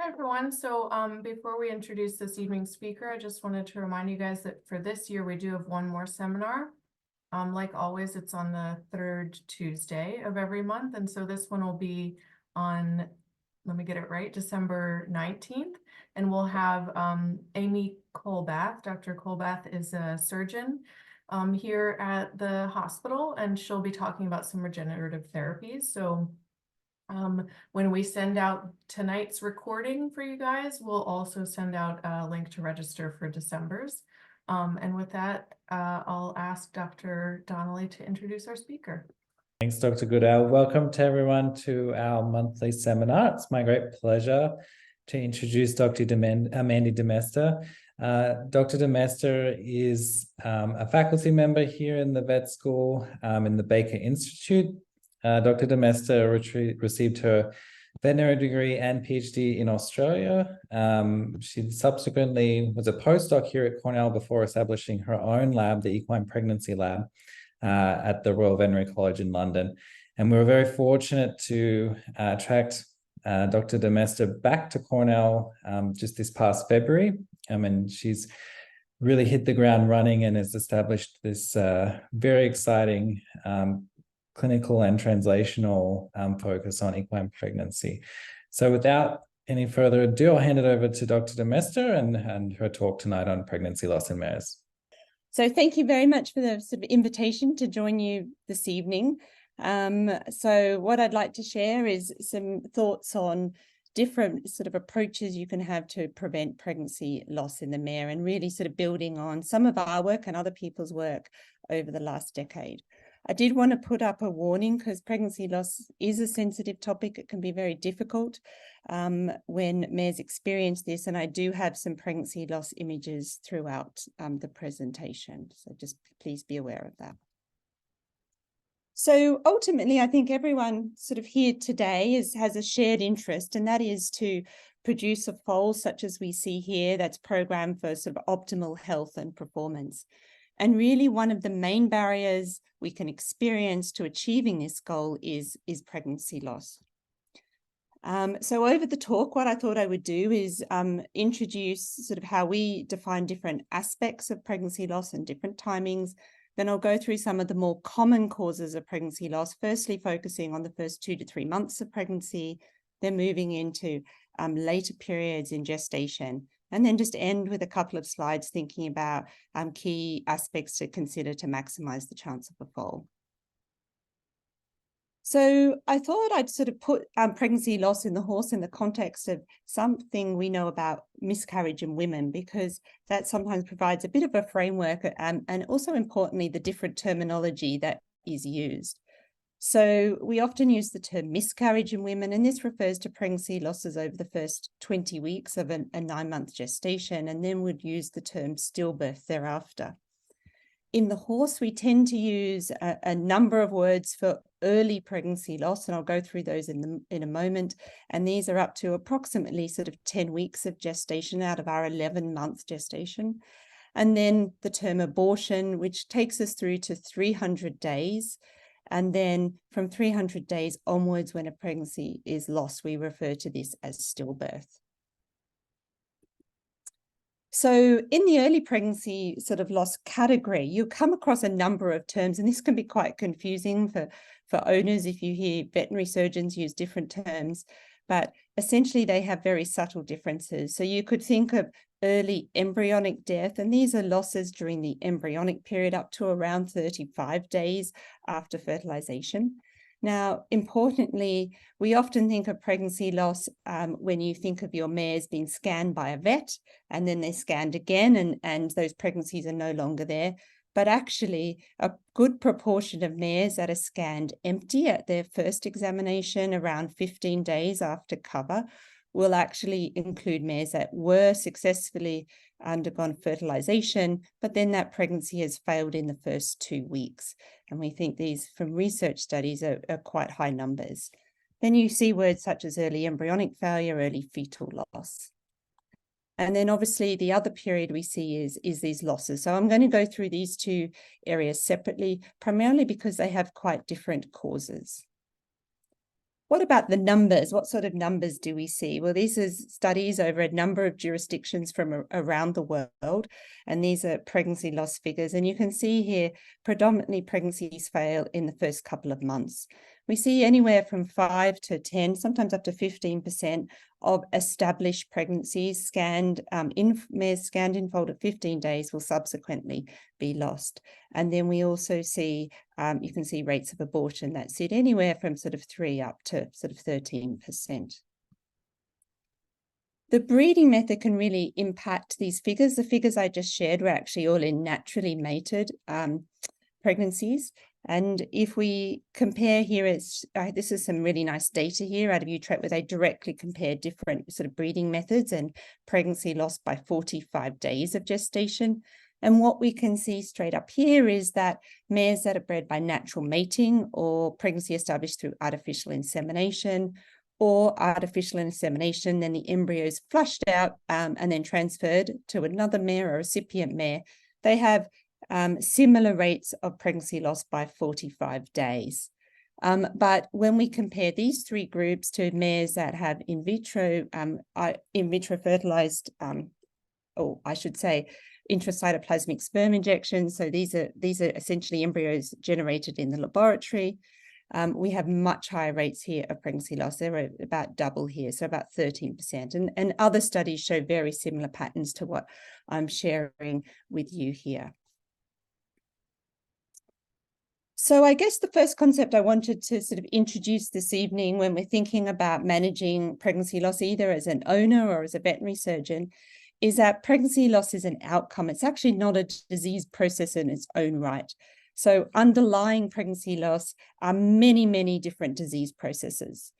Hi, everyone. So before we introduce this evening's speaker, I just wanted to remind you guys that for this year, we do have one more seminar. Like always, it's on the third Tuesday of every month. And so this one will be on, let me get it right, December 19th. And we'll have Amy Colbath. Dr. Colbath is a surgeon here at the hospital, and she'll be talking about some regenerative therapies. So when we send out tonight's recording for you guys, we'll also send out a link to register for December's. And with that, I'll ask Dr. Donnelly to introduce our speaker. Thanks, Dr. Goodale. Welcome to everyone to our monthly seminar. It's my great pleasure to introduce Dr. Mandi de Mestre. Dr. de Mestre is a faculty member here in the vet school in the Baker Institute. Dr. de Mestre received her veterinary degree and PhD in Australia. She subsequently was a postdoc here at Cornell before establishing her own lab, the Equine Pregnancy Lab, at the Royal Veterinary College in London. And we were very fortunate to attract Dr. de Mestre back to Cornell just this past February. And she's really hit the ground running and has established this very exciting clinical and translational focus on equine pregnancy. So without any further ado, I'll hand it over to Dr. de Mestre and her talk tonight on pregnancy loss in mares. So thank you very much for the sort of invitation to join you this evening. So what I'd like to share is some thoughts on different sort of approaches you can have to prevent pregnancy loss in the mare, and really sort of building on some of our work and other people's work over the last decade. I did want to put up a warning because pregnancy loss is a sensitive topic. It can be very difficult when mares experience this, and I do have some pregnancy loss images throughout the presentation. So just please be aware of that. So ultimately, I think everyone sort of here today has a shared interest, and that is to produce a foal such as we see here that's programmed for sort of optimal health and performance. And really one of the main barriers we can experience to achieving this goal is pregnancy loss. So over the talk, what I thought I would do is introduce sort of how we define different aspects of pregnancy loss and different timings. Then I'll go through some of the more common causes of pregnancy loss, firstly focusing on the first 2 to 3 months of pregnancy, then moving into later periods in gestation, and then just end with a couple of slides thinking about key aspects to consider to maximize the chance of a foal. So I thought I'd sort of put pregnancy loss in the horse in the context of something we know about miscarriage in women, because that sometimes provides a bit of a framework and also importantly, the different terminology that is used. So we often use the term miscarriage in women, and this refers to pregnancy losses over the first 20 weeks of a 9-month gestation, and then would use the term stillbirth thereafter. In the horse, we tend to use a number of words for early pregnancy loss, and I'll go through those in a moment. And these are up to approximately sort of 10 weeks of gestation out of our 11-month gestation. And then the term abortion, which takes us through to 300 days. And then from 300 days onwards, when a pregnancy is lost, we refer to this as stillbirth. So in the early pregnancy sort of loss category, you'll come across a number of terms, and this can be quite confusing for owners if you hear veterinary surgeons use different terms, but essentially they have very subtle differences. So you could think of early embryonic death, and these are losses during the embryonic period up to around 35 days after fertilization. Now, importantly, we often think of pregnancy loss when you think of your mares being scanned by a vet, and then they're scanned again, and those pregnancies are no longer there. But actually, a good proportion of mares that are scanned empty at their first examination around 15 days after cover will actually include mares that were successfully undergone fertilization, but then that pregnancy has failed in the first 2 weeks. And we think these, from research studies, are quite high numbers. Then you see words such as early embryonic failure, early fetal loss. And then obviously the other period we see is these losses. So I'm going to go through these two areas separately, primarily because they have quite different causes. What about the numbers? What sort of numbers do we see? Well, these are studies over a number of jurisdictions from around the world, and these are pregnancy loss figures. And you can see here, predominantly pregnancies fail in the first couple of months. We see anywhere from 5 to 10, sometimes up to 15% of established pregnancies scanned mares scanned in foal at 15 days will subsequently be lost. And then we also see, you can see rates of abortion that sit anywhere from sort of 3 up to sort of 13%. The breeding method can really impact these figures. The figures I just shared were actually all in naturally mated pregnancies. And if we compare here, this is some really nice data here out of Utrecht, where they directly compare different sort of breeding methods and pregnancy loss by 45 days of gestation. And what we can see straight up here is that mares that are bred by natural mating or pregnancy established through artificial insemination, or artificial insemination, then the embryo is flushed out and then transferred to another mare or recipient mare, they have similar rates of pregnancy loss by 45 days. But when we compare these 3 groups to mares that have in vitro fertilized, or I should say, intracytoplasmic sperm injections, so these are essentially embryos generated in the laboratory, we have much higher rates here of pregnancy loss. They're about double here, so about 13%. And other studies show very similar patterns to what I'm sharing with you here. So I guess the first concept I wanted to sort of introduce this evening when we're thinking about managing pregnancy loss, either as an owner or as a veterinary surgeon, is that pregnancy loss is an outcome. It's actually not a disease process in its own right. So underlying pregnancy loss are many, many different disease processes.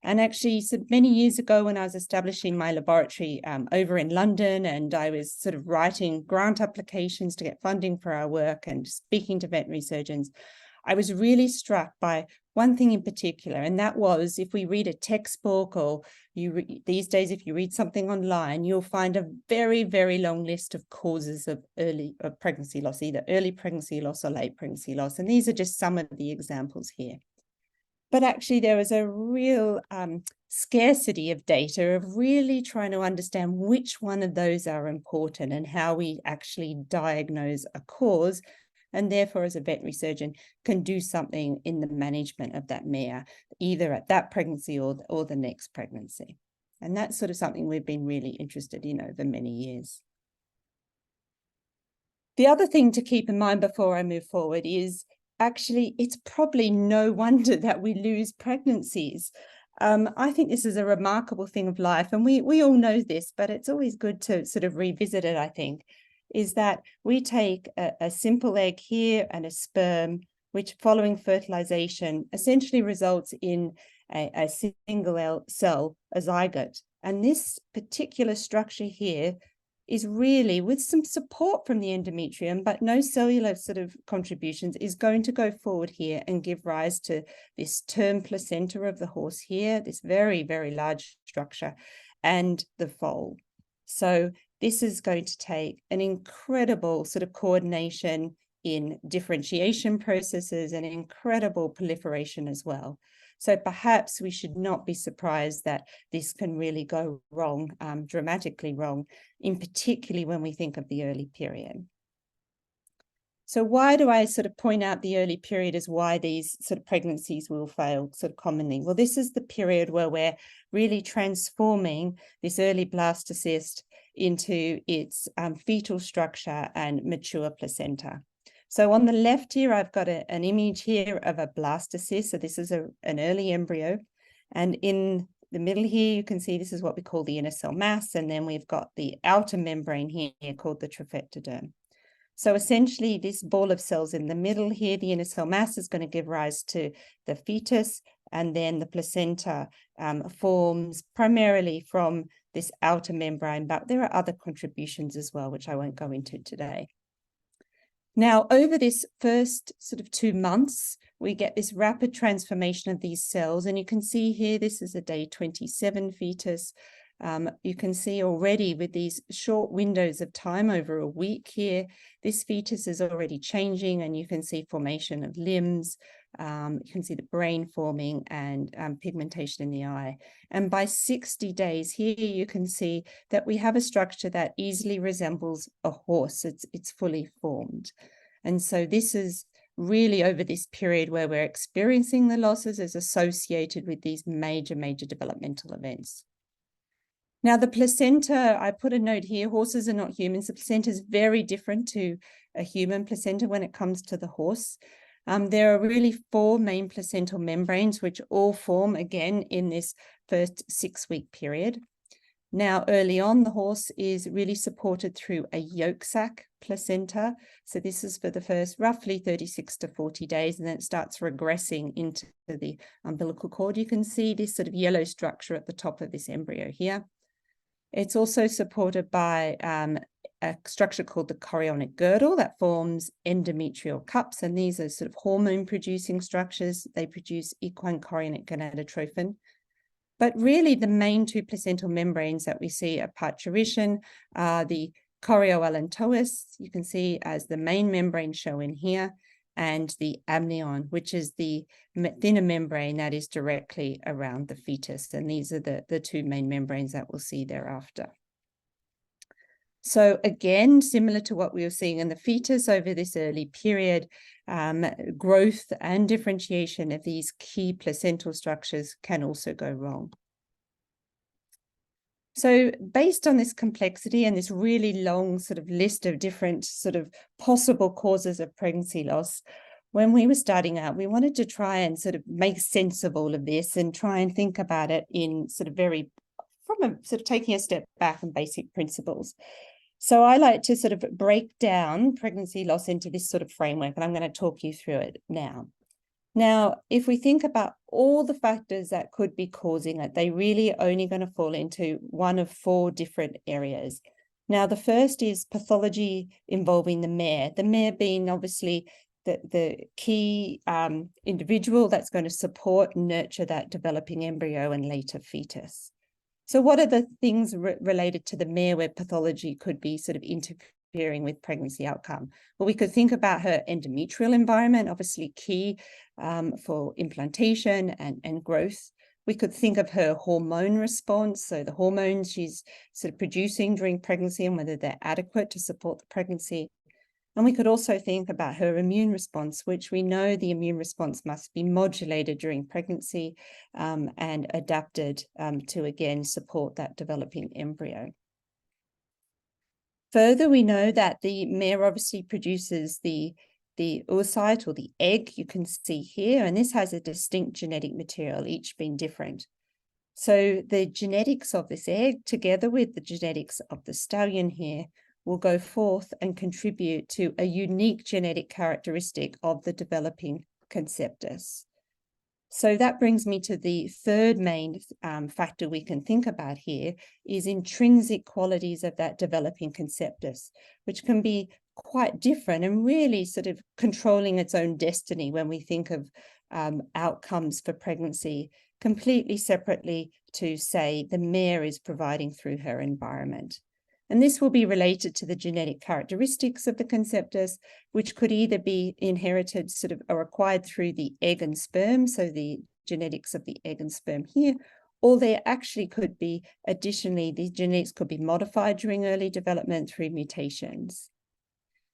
And actually, so many years ago when I was establishing my laboratory over in London, and I was sort of writing grant applications to get funding for our work and speaking to veterinary surgeons, I was really struck by one thing in particular, and that was if we read a textbook or these days, if you read something online, you'll find a very, very long list of causes of pregnancy loss, either early pregnancy loss or late pregnancy loss. And these are just some of the examples here. But actually, there was a real scarcity of data of really trying to understand which one of those are important and how we actually diagnose a cause, and therefore, as a veterinary surgeon, can do something in the management of that mare, either at that pregnancy or the next pregnancy. And that's sort of something we've been really interested in over many years. The other thing to keep in mind before I move forward is actually, it's probably no wonder that we lose pregnancies. I think this is a remarkable thing of life, and we all know this, but it's always good to sort of revisit it, I think, is that we take a simple egg here and a sperm, which following fertilization essentially results in a single cell, a zygote. And this particular structure here is really, with some support from the endometrium, but no cellular sort of contributions, is going to go forward here and give rise to this term placenta of the horse here, this very, very large structure, and the foal. So this is going to take an incredible sort of coordination in differentiation processes and incredible proliferation as well. So perhaps we should not be surprised that this can really go wrong, dramatically wrong, in particularly when we think of the early period. So why do I sort of point out the early period as why these sort of pregnancies will fail sort of commonly? Well, this is the period where we're really transforming this early blastocyst into its fetal structure and mature placenta. So on the left here, I've got an image here of a blastocyst. So this is an early embryo. And in the middle here, you can see this is what we call the inner cell mass. And then we've got the outer membrane here called the trophectoderm. So essentially, this ball of cells in the middle here, the inner cell mass, is going to give rise to the fetus, and then the placenta forms primarily from this outer membrane, but there are other contributions as well, which I won't go into today. Now, over this first sort of 2 months, we get this rapid transformation of these cells, and you can see here, this is a day 27 fetus. You can see already with these short windows of time over a week here, this fetus is already changing, and you can see formation of limbs. You can see the brain forming and pigmentation in the eye. And by 60 days here, you can see that we have a structure that easily resembles a horse. It's fully formed. And so this is really over this period where we're experiencing the losses is associated with these major developmental events. Now, the placenta, I put a note here, horses are not humans. The placenta is very different to a human placenta when it comes to the horse. There are really 4 main placental membranes, which all form again in this first 6-week period. Now, early on, the horse is really supported through a yolk sac placenta. So this is for the first roughly 36 to 40 days, and then it starts regressing into the umbilical cord. You can see this sort of yellow structure at the top of this embryo here. It's also supported by a structure called the chorionic girdle that forms endometrial cups, and these are sort of hormone-producing structures. They produce equine chorionic gonadotrophin. But really, the main 2 placental membranes that we see at parturition are the chorioallantois, you can see as the main membrane shown here, and the amnion, which is the thinner membrane that is directly around the fetus. And these are the 2 main membranes that we'll see thereafter. So again, similar to what we were seeing in the fetus over this early period, growth and differentiation of these key placental structures can also go wrong. So based on this complexity and this really long sort of list of different sort of possible causes of pregnancy loss, when we were starting out, we wanted to try and sort of make sense of all of this and try and think about it in sort of from a sort of taking a step back and basic principles. So I like to sort of break down pregnancy loss into this sort of framework, and I'm going to talk you through it now. Now, if we think about all the factors that could be causing it, they really are only going to fall into one of 4 different areas. Now, the first is pathology involving the mare being obviously the key individual that's going to support and nurture that developing embryo and later fetus. So what are the things related to the mare where pathology could be sort of interfering with pregnancy outcome? Well, we could think about her endometrial environment, obviously key for implantation and growth. We could think of her hormone response, so the hormones she's sort of producing during pregnancy and whether they're adequate to support the pregnancy. And we could also think about her immune response, which we know the immune response must be modulated during pregnancy and adapted to, again, support that developing embryo. Further, we know that the mare obviously produces the oocyte or the egg you can see here, and this has a distinct genetic material, each being different. So the genetics of this egg, together with the genetics of the stallion here, will go forth and contribute to a unique genetic characteristic of the developing conceptus. So that brings me to the third main factor we can think about here is intrinsic qualities of that developing conceptus, which can be quite different and really sort of controlling its own destiny when we think of outcomes for pregnancy completely separately to, say, the mare is providing through her environment. And this will be related to the genetic characteristics of the conceptus, which could either be inherited sort of or acquired through the egg and sperm, so the genetics of the egg and sperm here, or there actually could be, additionally, the genetics could be modified during early development through mutations.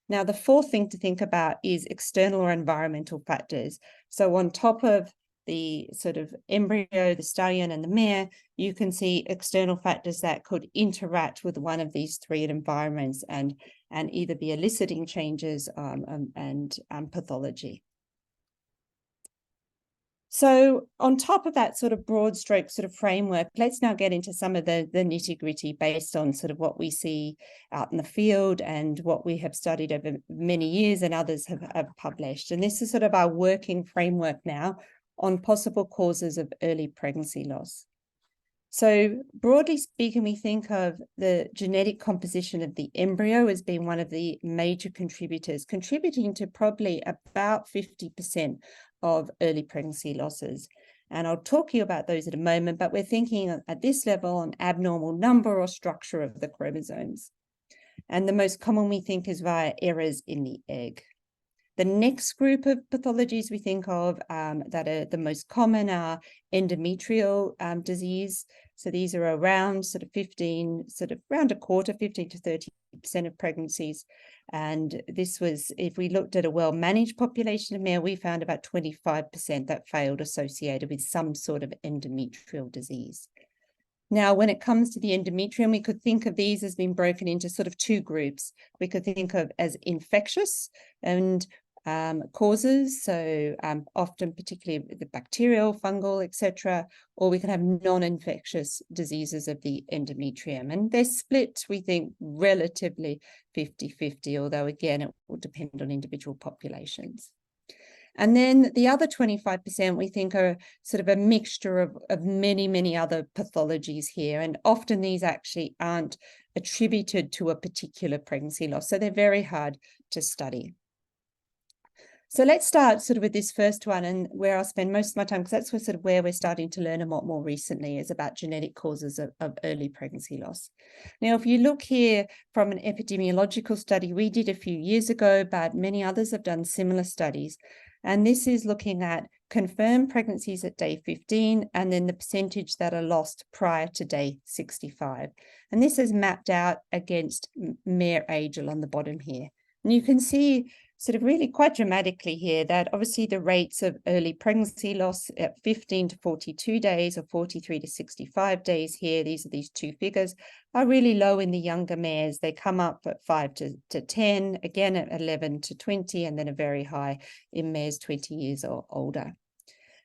Now, the fourth thing to think about is external or environmental factors. So on top of the sort of embryo, the stallion and the mare, you can see external factors that could interact with one of these 3 environments and either be eliciting changes and pathology. So on top of that sort of broad stroke sort of framework, let's now get into some of the nitty-gritty based on sort of what we see out in the field and what we have studied over many years and others have published. And this is sort of our working framework now on possible causes of early pregnancy loss. So broadly speaking, we think of the genetic composition of the embryo as being one of the major contributors, contributing to probably about 50% of early pregnancy losses. And I'll talk to you about those in a moment, but we're thinking at this level on abnormal number or structure of the chromosomes. And the most common we think is via errors in the egg. The next group of pathologies we think of that are the most common are endometrial disease. So these are around sort of 15 to 30% of pregnancies. And this was, if we looked at a well-managed population of male, we found about 25% that failed associated with some sort of endometrial disease. Now, when it comes to the endometrium, we could think of these as being broken into sort of two groups. We could think of as infectious and causes, so often particularly the bacterial, fungal, etc., or we can have non-infectious diseases of the endometrium. And they're split, we think, relatively 50-50, although again, it will depend on individual populations. And then the other 25% we think are sort of a mixture of many, many other pathologies here. And often these actually aren't attributed to a particular pregnancy loss. So they're very hard to study. So let's start sort of with this first one, and where I'll spend most of my time, because that's sort of where we're starting to learn a lot more recently, is about genetic causes of early pregnancy loss. Now, if you look here from an epidemiological study we did a few years ago, but many others have done similar studies. And this is looking at confirmed pregnancies at day 15, and then the percentage that are lost prior to day 65. And this is mapped out against Mare age along the bottom here. And you can see sort of really quite dramatically here that obviously the rates of early pregnancy loss at 15 to 42 days or 43 to 65 days here, these are these two figures, are really low in the younger mares. They come up at 5 to 10, again at 11 to 20, and then a very high in mares 20 years or older.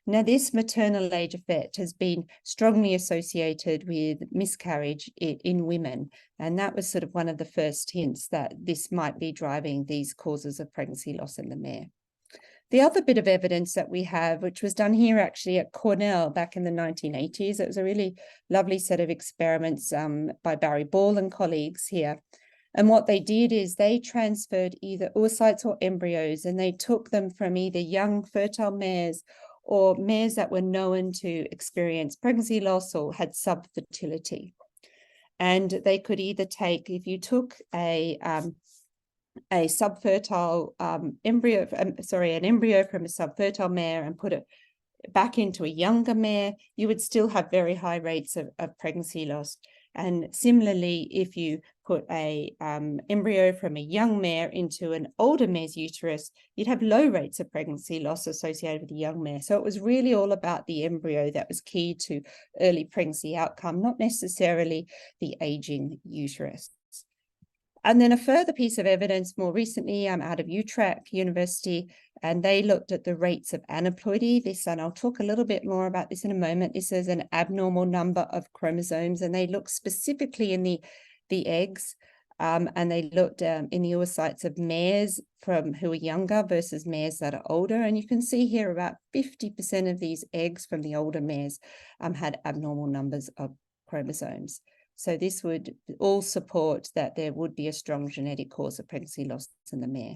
Now, this maternal age effect has been strongly associated with miscarriage in women, and that was sort of one of the first hints that this might be driving these causes of pregnancy loss in the mare. The other bit of evidence that we have, which was done here actually at Cornell back in the 1980s, it was a really lovely set of experiments by Barry Ball and colleagues here. And what they did is they transferred either oocytes or embryos, and they took them from either young fertile mares or mares that were known to experience pregnancy loss or had subfertility. And they could either take, if you took a subfertile embryo, an embryo from a subfertile mare and put it back into a younger mare, you would still have very high rates of pregnancy loss. And similarly, if you put a embryo from a young mare into an older mare's uterus, you'd have low rates of pregnancy loss associated with the young mare. So it was really all about the embryo that was key to early pregnancy outcome, not necessarily the aging uterus. And then a further piece of evidence more recently out of Utrecht University, and they looked at the rates of aneuploidy. And I'll talk a little bit more about this in a moment. This is an abnormal number of chromosomes, and they looked specifically in the eggs, and they looked in the oocytes of mares who are younger versus mares that are older. And you can see here about 50% of these eggs from the older mares had abnormal numbers of chromosomes. So this would all support that there would be a strong genetic cause of pregnancy loss in the mare.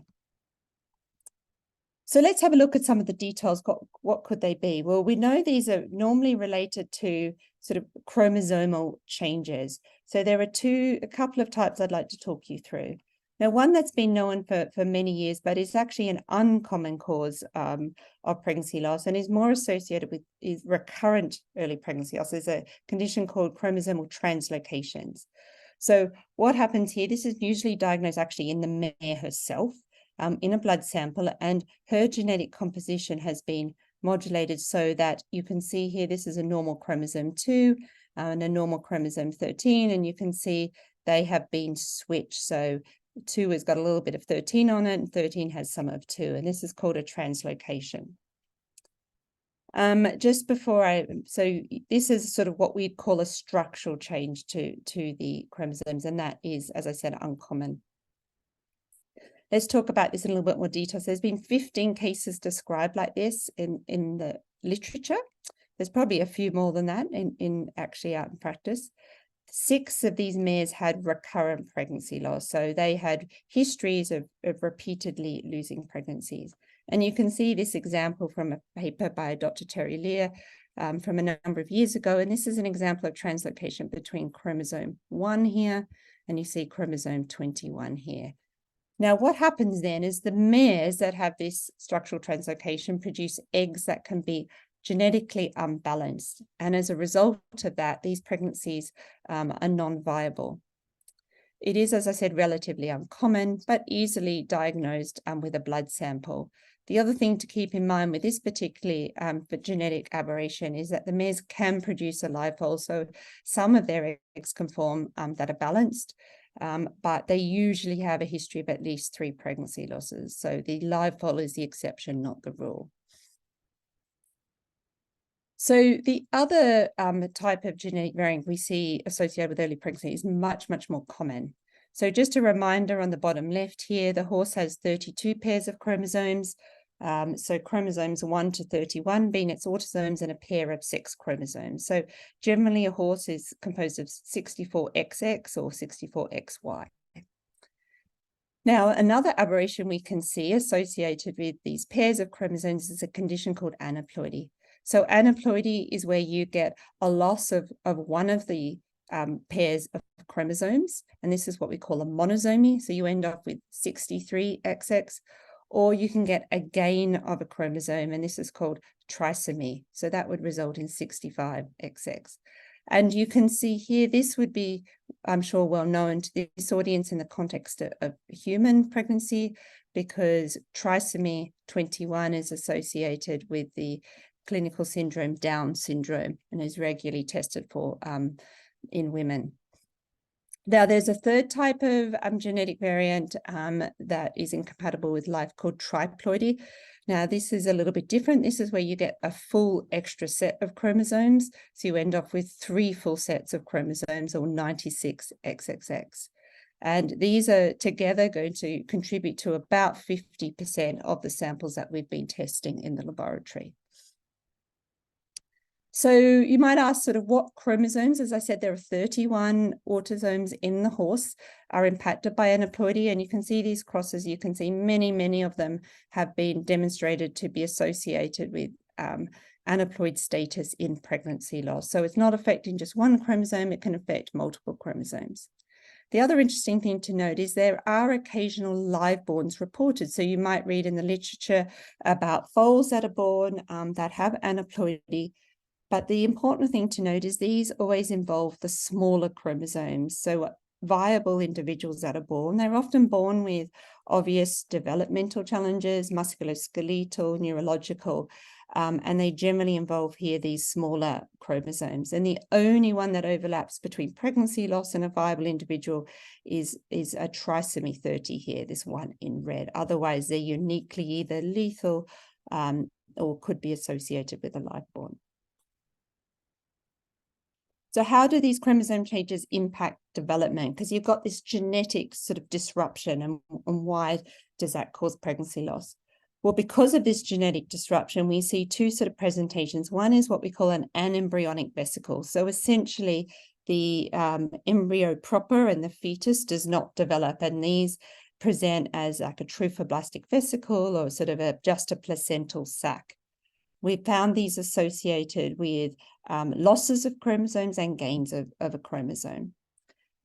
So let's have a look at some of the details. What could they be? Well, we know these are normally related to sort of chromosomal changes. So there are a couple of types I'd like to talk you through. Now, one that's been known for many years, but is actually an uncommon cause of pregnancy loss and is more associated with recurrent early pregnancy loss. There's a condition called chromosomal translocations. So what happens here, this is usually diagnosed actually in the mare herself, in a blood sample, and her genetic composition has been modulated so that you can see here, this is a normal chromosome 2 and a normal chromosome 13, and you can see they have been switched. So 2 has got a little bit of 13 on it, and 13 has some of 2, and this is called a translocation. So this is sort of what we'd call a structural change to the chromosomes, and that is, as I said, uncommon. Let's talk about this in a little bit more detail. So there's been 15 cases described like this in the literature. There's probably a few more than that in actually out in practice. 6 of these mares had recurrent pregnancy loss. So they had histories of repeatedly losing pregnancies. And you can see this example from a paper by Dr. Terry Lear from a number of years ago. And this is an example of translocation between chromosome 1 here, and you see chromosome 21 here. Now, what happens then is the mares that have this structural translocation produce eggs that can be genetically unbalanced. And as a result of that, these pregnancies are non-viable. It is, as I said, relatively uncommon, but easily diagnosed with a blood sample. The other thing to keep in mind with this particularly genetic aberration is that the mares can produce a live foal. So some of their eggs can form that are balanced, but they usually have a history of at least 3 pregnancy losses. So the live foal is the exception, not the rule. So the other type of genetic variant we see associated with early pregnancy is much, much more common. So just a reminder on the bottom left here, the horse has 32 pairs of chromosomes. So chromosomes 1 to 31 being its autosomes and a pair of sex chromosomes. So generally a horse is composed of 64XX or 64XY. Now, another aberration we can see associated with these pairs of chromosomes is a condition called aneuploidy. So aneuploidy is where you get a loss of one of the pairs of chromosomes, and this is what we call a monosomy. So you end up with 63XX, or you can get a gain of a chromosome, and this is called trisomy. So that would result in 65XX. And you can see here, this would be, I'm sure, well known to this audience in the context of human pregnancy, because trisomy 21 is associated with the clinical syndrome Down syndrome and is regularly tested for in women. Now, there's a third type of genetic variant that is incompatible with life called triploidy. Now, this is a little bit different. This is where you get a full extra set of chromosomes. So you end up with 3 full sets of chromosomes, or 96XXX. And these are together going to contribute to about 50% of the samples that we've been testing in the laboratory. So you might ask sort of what chromosomes, as I said, there are 31 autosomes in the horse, are impacted by aneuploidy. And you can see these crosses, you can see many of them have been demonstrated to be associated with aneuploid status in pregnancy loss. So it's not affecting just one chromosome, it can affect multiple chromosomes. The other interesting thing to note is there are occasional liveborns reported. So you might read in the literature about foals that are born that have aneuploidy. But the important thing to note is these always involve the smaller chromosomes. So viable individuals that are born, they're often born with obvious developmental challenges, musculoskeletal, neurological, and they generally involve here these smaller chromosomes. And the only one that overlaps between pregnancy loss and a viable individual is a trisomy 30 here, this one in red. Otherwise, they're uniquely either lethal or could be associated with a liveborn. So how do these chromosome changes impact development? Because you've got this genetic sort of disruption, and why does that cause pregnancy loss? Well, because of this genetic disruption, we see 2 sort of presentations. One is what we call an anembryonic vesicle. So essentially, the embryo proper and the fetus does not develop, and these present as like a trophoblastic vesicle or sort of just a placental sac. We found these associated with losses of chromosomes and gains of a chromosome.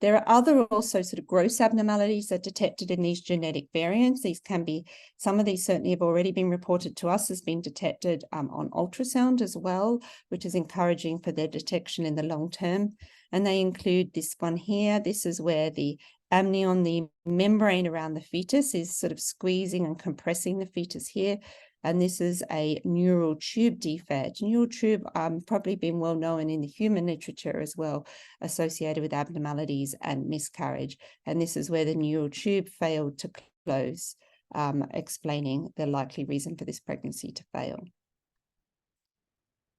There are other also sort of gross abnormalities that are detected in these genetic variants. These can be, some of these certainly have already been reported to us as being detected on ultrasound as well, which is encouraging for their detection in the long term. And they include this one here. This is where the amnion, the membrane around the fetus, is sort of squeezing and compressing the fetus here. And this is a neural tube defect. Neural tube probably been well known in the human literature as well, associated with abnormalities and miscarriage. And this is where the neural tube failed to close, explaining the likely reason for this pregnancy to fail.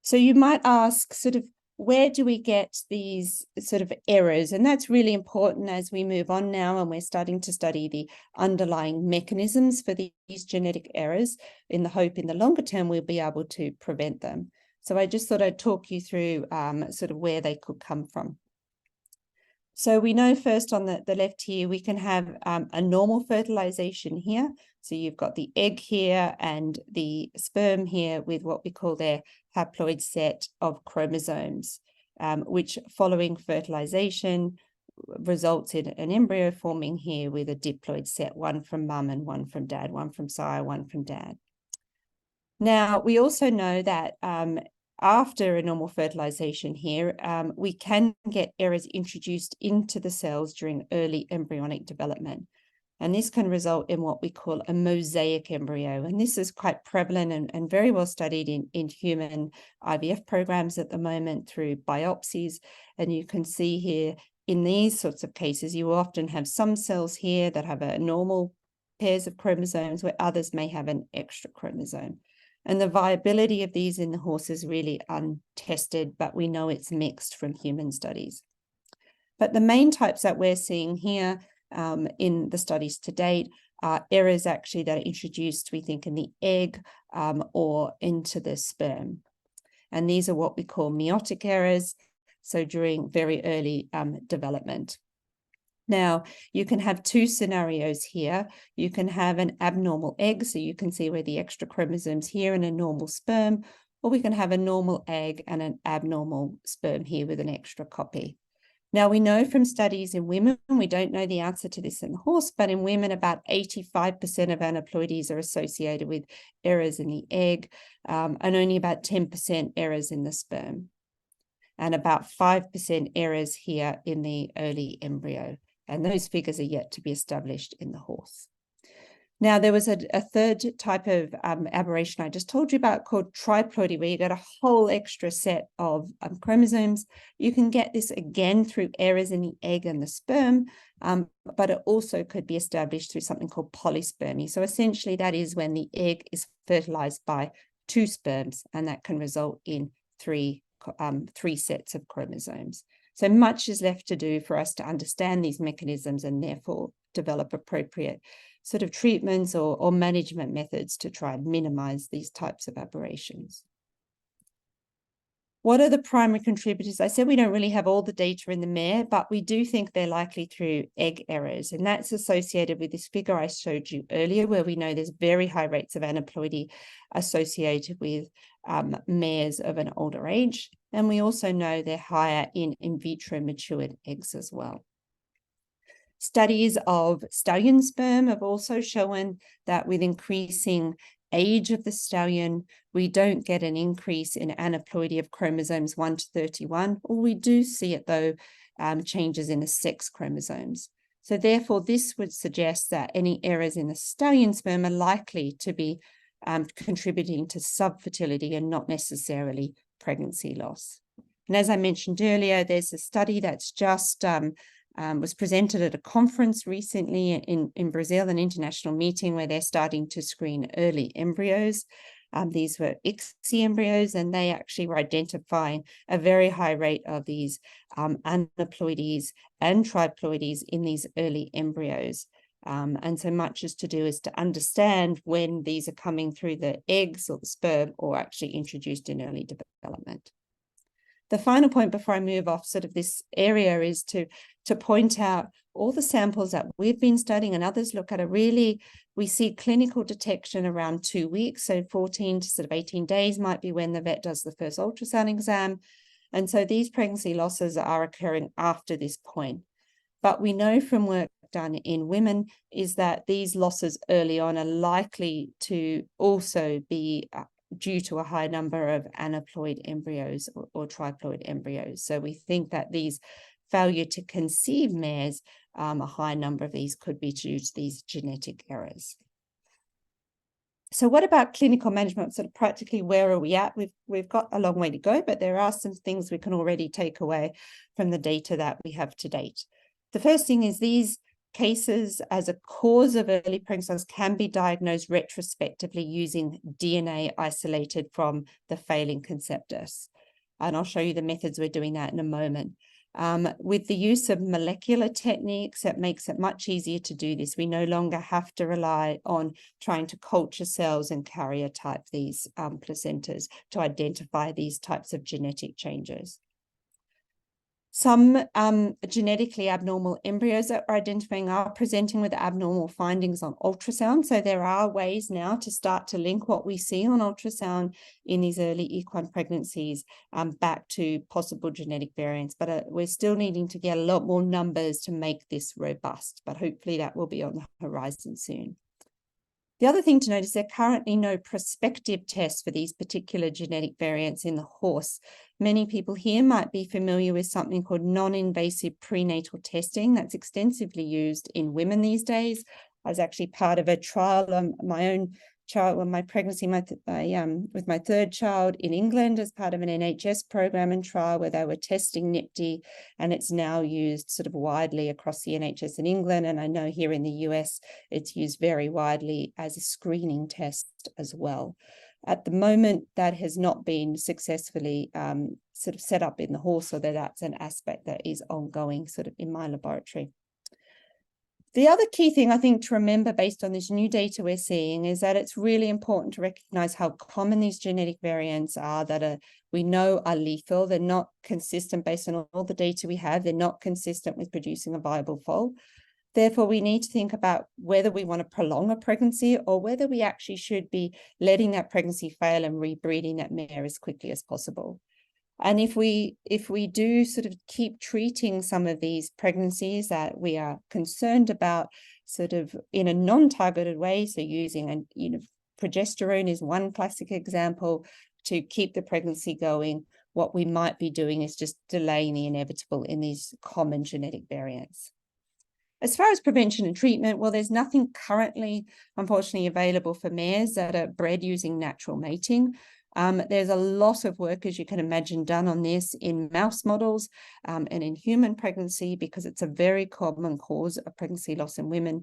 So you might ask sort of, where do we get these sort of errors? And that's really important as we move on now, and we're starting to study the underlying mechanisms for these genetic errors in the hope in the longer term we'll be able to prevent them. So I just thought I'd talk you through sort of where they could come from. So we know first on the left here, we can have a normal fertilization here. So you've got the egg here and the sperm here with what we call their haploid set of chromosomes, which following fertilization results in an embryo forming here with a diploid set, one from mum and one from dad, one from sire, one from dad. Now, we also know that after a normal fertilization here, we can get errors introduced into the cells during early embryonic development. And this can result in what we call a mosaic embryo. And this is quite prevalent and very well studied in human IVF programs at the moment through biopsies. And you can see here in these sorts of cases, you often have some cells here that have a normal pairs of chromosomes where others may have an extra chromosome. And the viability of these in the horse is really untested, but we know it's mixed from human studies. But the main types that we're seeing here in the studies to date are errors actually that are introduced, we think, in the egg or into the sperm. And these are what we call meiotic errors, so during very early development. Now, you can have two scenarios here. You can have an abnormal egg, so you can see where the extra chromosomes here and a normal sperm, or we can have a normal egg and an abnormal sperm here with an extra copy. Now, we know from studies in women, we don't know the answer to this in the horse, but in women, about 85% of aneuploidies are associated with errors in the egg, and only about 10% errors in the sperm, and about 5% errors here in the early embryo. And those figures are yet to be established in the horse. Now, there was a third type of aberration I just told you about called triploidy, where you get a whole extra set of chromosomes. You can get this again through errors in the egg and the sperm, but it also could be established through something called polyspermy. So essentially, that is when the egg is fertilized by two sperms, and that can result in three sets of chromosomes. So much is left to do for us to understand these mechanisms and therefore develop appropriate sort of treatments or management methods to try and minimize these types of aberrations. What are the primary contributors? I said we don't really have all the data in the mare, but we do think they're likely through egg errors. And that's associated with this figure I showed you earlier, where we know there's very high rates of aneuploidy associated with mares of an older age. And we also know they're higher in vitro matured eggs as well. Studies of stallion sperm have also shown that with increasing age of the stallion, we don't get an increase in aneuploidy of chromosomes 1 to 31, or we do see it though, changes in the sex chromosomes. So therefore, this would suggest that any errors in the stallion sperm are likely to be contributing to subfertility and not necessarily pregnancy loss. And as I mentioned earlier, there's a study that's just was presented at a conference recently in Brazil, an international meeting where they're starting to screen early embryos. These were ICSI embryos, and they actually were identifying a very high rate of these aneuploidies and triploidies in these early embryos. And so much is to do is to understand when these are coming through the eggs or the sperm or actually introduced in early development. The final point before I move off sort of this area is to point out all the samples that we've been studying and others look at are really, we see clinical detection around 2 weeks. So 14 to sort of 18 days might be when the vet does the first ultrasound exam. And so these pregnancy losses are occurring after this point. But we know from work done in women is that these losses early on are likely to also be due to a high number of aneuploid embryos or triploid embryos. So we think that these failure to conceive mares, a high number of these could be due to these genetic errors. So what about clinical management? Sort of practically, where are we at? We've got a long way to go, but there are some things we can already take away from the data that we have to date. The first thing is these cases as a cause of early pregnancy loss can be diagnosed retrospectively using DNA isolated from the failing conceptus. And I'll show you the methods we're doing that in a moment. With the use of molecular techniques, it makes it much easier to do this. We no longer have to rely on trying to culture cells and karyotype these placentas to identify these types of genetic changes. Some genetically abnormal embryos that we're identifying are presenting with abnormal findings on ultrasound. So there are ways now to start to link what we see on ultrasound in these early equine pregnancies back to possible genetic variants. But we're still needing to get a lot more numbers to make this robust. But hopefully that will be on the horizon soon. The other thing to note is there are currently no prospective tests for these particular genetic variants in the horse. Many people here might be familiar with something called non-invasive prenatal testing that's extensively used in women these days. I was actually part of a trial on my own child, my pregnancy with my third child in England as part of an NHS program and trial where they were testing NIPT, and it's now used sort of widely across the NHS in England. And I know here in the US, it's used very widely as a screening test as well. At the moment, that has not been successfully sort of set up in the horse, so that's an aspect that is ongoing sort of in my laboratory. The other key thing I think to remember based on this new data we're seeing is that it's really important to recognize how common these genetic variants are that we know are lethal. They're not consistent based on all the data we have. They're not consistent with producing a viable foal. Therefore, we need to think about whether we want to prolong a pregnancy or whether we actually should be letting that pregnancy fail and rebreeding that mare as quickly as possible. And if we do sort of keep treating some of these pregnancies that we are concerned about sort of in a non-targeted way, so using progesterone is one classic example to keep the pregnancy going, what we might be doing is just delaying the inevitable in these common genetic variants. As far as prevention and treatment, well, there's nothing currently, unfortunately, available for mares that are bred using natural mating. There's a lot of work, as you can imagine, done on this in mouse models and in human pregnancy because it's a very common cause of pregnancy loss in women.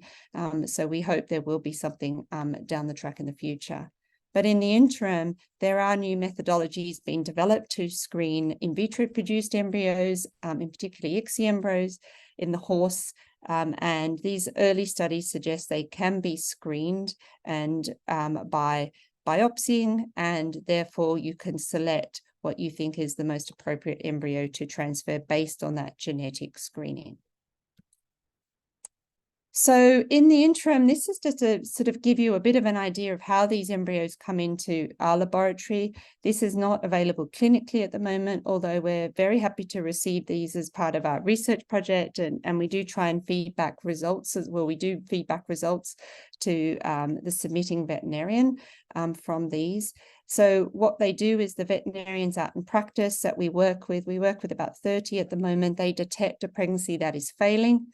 So we hope there will be something down the track in the future. But in the interim, there are new methodologies being developed to screen in vitro produced embryos, in particular ICSI embryos in the horse. And these early studies suggest they can be screened and by biopsying, and therefore you can select what you think is the most appropriate embryo to transfer based on that genetic screening. So in the interim, this is just to sort of give you a bit of an idea of how these embryos come into our laboratory. This is not available clinically at the moment, although we're very happy to receive these as part of our research project. And we do try and feedback results as well. We do feedback results to the submitting veterinarian from these. So what they do is the veterinarians out in practice that we work with about 30 at the moment, they detect a pregnancy that is failing.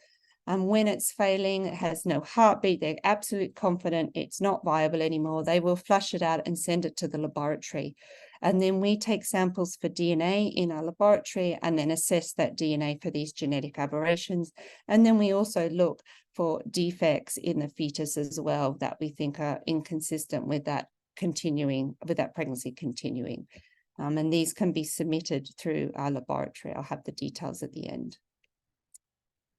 And when it's failing, it has no heartbeat, they're absolutely confident it's not viable anymore. They will flush it out and send it to the laboratory. And then we take samples for DNA in our laboratory and then assess that DNA for these genetic aberrations. And then we also look for defects in the fetus as well that we think are inconsistent with that pregnancy continuing. And these can be submitted through our laboratory. I'll have the details at the end.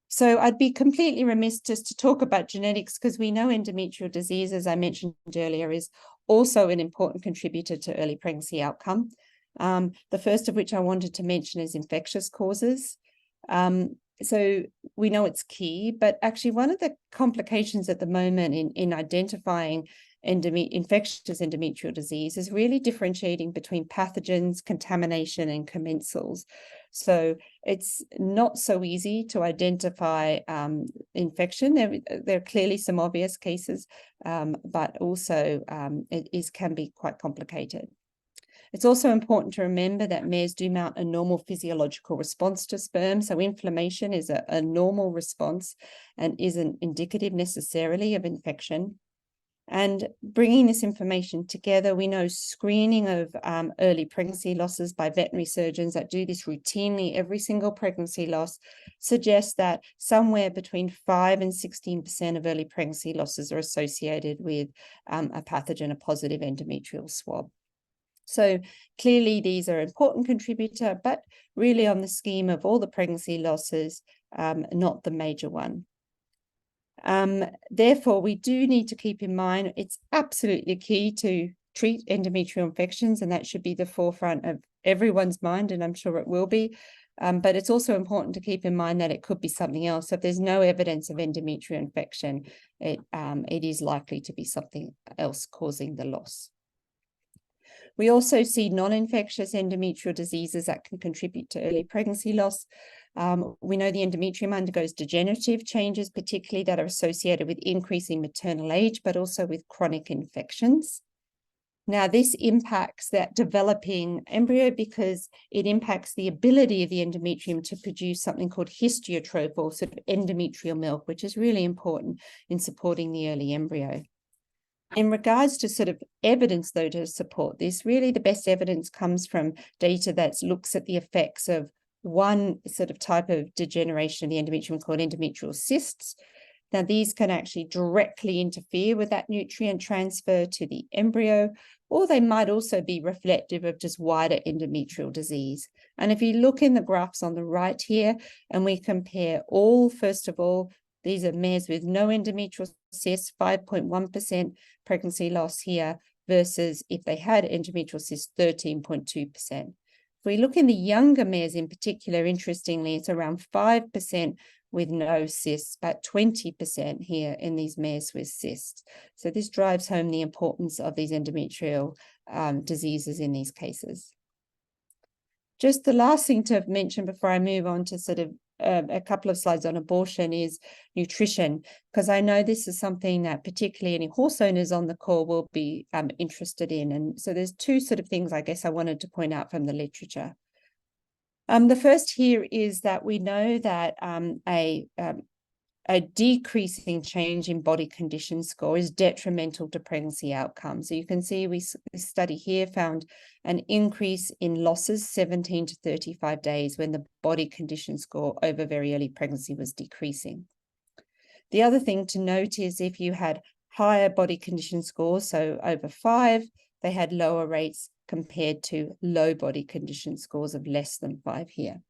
So I'd be completely remiss just to talk about genetics because we know endometrial disease, as I mentioned earlier, is also an important contributor to early pregnancy outcome. The first of which I wanted to mention is infectious causes. So we know it's key, but actually one of the complications at the moment in identifying infectious endometrial disease is really differentiating between pathogens, contamination, and commensals. So it's not so easy to identify infection. There are clearly some obvious cases, but also it can be quite complicated. It's also important to remember that mares do mount a normal physiological response to sperm. So inflammation is a normal response and isn't indicative necessarily of infection. And bringing this information together, we know screening of early pregnancy losses by veterinary surgeons that do this routinely every single pregnancy loss suggests that somewhere between 5 and 16% of early pregnancy losses are associated with a pathogen, a positive endometrial swab. So clearly these are an important contributor, but really on the scheme of all the pregnancy losses, not the major one. Therefore, we do need to keep in mind it's absolutely key to treat endometrial infections, and that should be the forefront of everyone's mind, and I'm sure it will be. But it's also important to keep in mind that it could be something else. So if there's no evidence of endometrial infection, it is likely to be something else causing the loss. We also see non-infectious endometrial diseases that can contribute to early pregnancy loss. We know the endometrium undergoes degenerative changes, particularly that are associated with increasing maternal age, but also with chronic infections. Now, this impacts that developing embryo because it impacts the ability of the endometrium to produce something called histiotrope, or sort of endometrial milk, which is really important in supporting the early embryo. In regards to sort of evidence, though, to support this, really the best evidence comes from data that looks at the effects of one sort of type of degeneration of the endometrium called endometrial cysts. Now, these can actually directly interfere with that nutrient transfer to the embryo, or they might also be reflective of just wider endometrial disease. And if you look in the graphs on the right here, and we compare all, first of all, these are mares with no endometrial cysts, 5.1% pregnancy loss here, versus if they had endometrial cysts, 13.2%. If we look in the younger mares in particular, interestingly, it's around 5% with no cysts, but 20% here in these mares with cysts. So this drives home the importance of these endometrial diseases in these cases. Just the last thing to mention before I move on to sort of a couple of slides on abortion is nutrition, because I know this is something that particularly any horse owners on the call will be interested in. And so there's two sort of things I guess I wanted to point out from the literature. The first here is that we know that a decreasing change in body condition score is detrimental to pregnancy outcomes. So you can see this study here found an increase in losses 17 to 35 days when the body condition score over very early pregnancy was decreasing. The other thing to note is if you had higher body condition scores, so over 5, they had lower rates compared to low body condition scores of less than 5 here.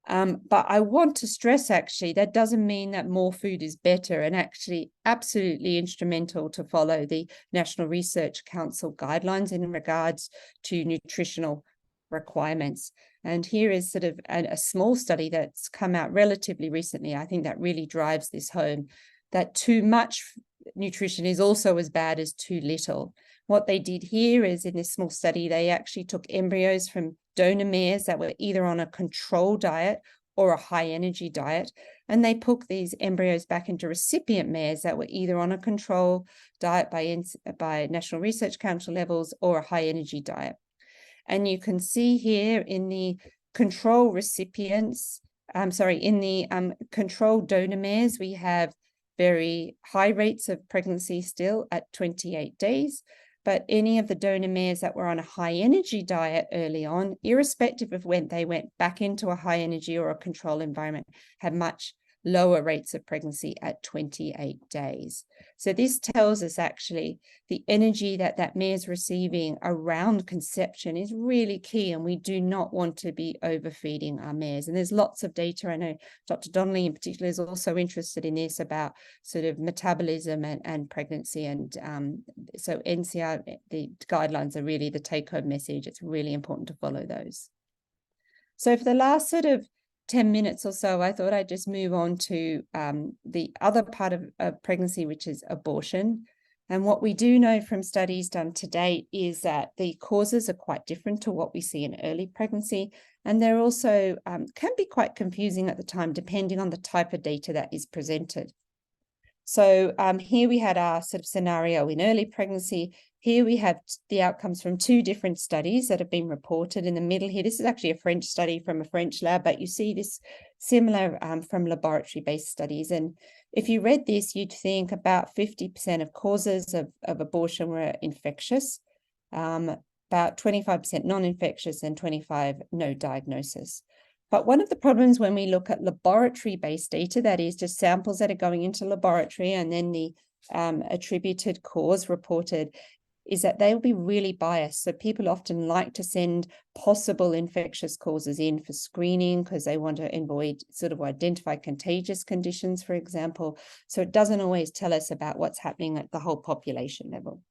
But I want to stress, actually, that doesn't mean that more food is better, and actually absolutely instrumental to follow the National Research Council guidelines in regards to nutritional requirements. And here is sort of a small study that's come out relatively recently. I think that really drives this home, that too much nutrition is also as bad as too little. What they did here is, in this small study, they actually took embryos from donor mares that were either on a control diet or a high energy diet, and they put these embryos back into recipient mares that were either on a control diet by National Research Council levels or a high energy diet. And you can see here in the control recipients, in the control donor mares, we have very high rates of pregnancy still at 28 days. But any of the donor mares that were on a high energy diet early on, irrespective of when they went back into a high energy or a control environment, had much lower rates of pregnancy at 28 days. So this tells us actually the energy that mare is receiving around conception is really key, and we do not want to be overfeeding our mares. And there's lots of data. I know Dr. Donnelly in particular is also interested in this about sort of metabolism and pregnancy. And so NCR, the guidelines are really the take-home message. It's really important to follow those. So for the last sort of 10 minutes or so, I thought I'd just move on to the other part of pregnancy, which is abortion. And what we do know from studies done to date is that the causes are quite different to what we see in early pregnancy. And they're also can be quite confusing at the time, depending on the type of data that is presented. So here we had our sort of scenario in early pregnancy. Here we have the outcomes from 2 different studies that have been reported. In the middle here, this is actually a French study from a French lab, but you see this similar from laboratory-based studies. And if you read this, you'd think about 50% of causes of abortion were infectious, about 25% non-infectious, and 25% no diagnosis. But one of the problems when we look at laboratory-based data, that is just samples that are going into laboratory and then the attributed cause reported, is that they will be really biased. So people often like to send possible infectious causes in for screening because they want to avoid sort of identify contagious conditions, for example. So it doesn't always tell us about what's happening at the whole population level.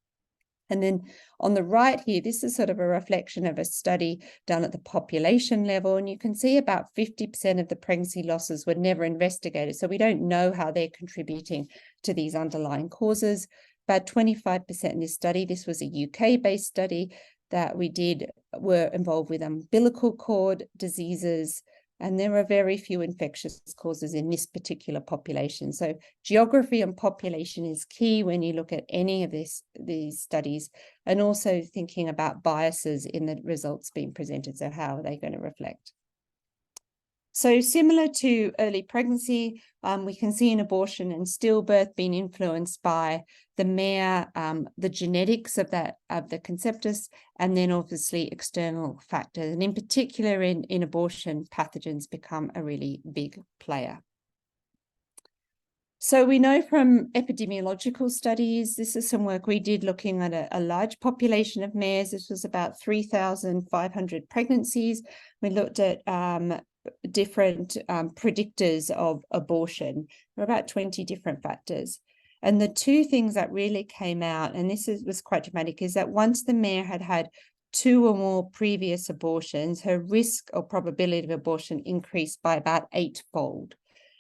And then on the right here, this is sort of a reflection of a study done at the population level. And you can see about 50% of the pregnancy losses were never investigated. So we don't know how they're contributing to these underlying causes. About 25% in this study, this was a UK-based study that we did, were involved with umbilical cord diseases, and there are very few infectious causes in this particular population. So geography and population is key when you look at any of these studies, and also thinking about biases in the results being presented. So how are they going to reflect? So similar to early pregnancy, we can see in abortion and stillbirth being influenced by the mare, the genetics of the conceptus, and then obviously external factors. And in particular in abortion, pathogens become a really big player. So we know from epidemiological studies, this is some work we did looking at a large population of mares. This was about 3,500 pregnancies. We looked at different predictors of abortion. There were about 20 different factors. And the two things that really came out, and this was quite dramatic, is that once the mare had had 2 or more previous abortions, her risk or probability of abortion increased by about 8-fold.